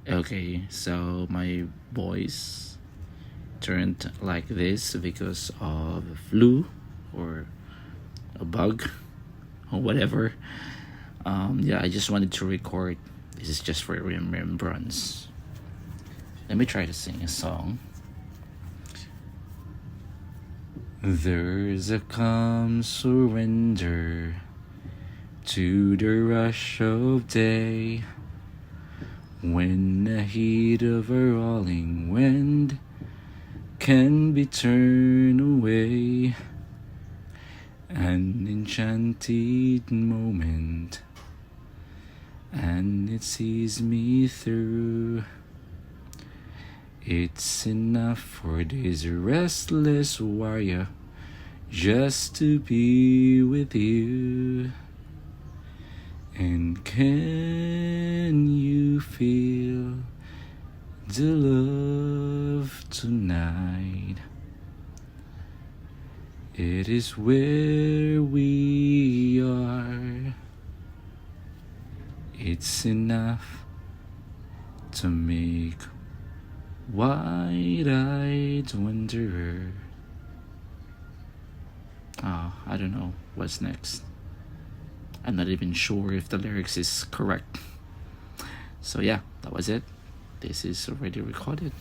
Okay, so my voice turned like this because of flu or a bug or whatever. Yeah, I just wanted to record. This is just for remembrance. Let me try to sing a song. There's a calm surrender to the rush of day, when the heat of a rolling wind can be turned away. An enchanted moment, and it sees me through. It's enough for this restless warrior just to be with you. And can you feel the love tonight? It is where we are. It's enough to make wide-eyed wanderer. I don't know what's next. I'm not even sure if the lyrics is correct. So yeah, that was it. This is already recorded.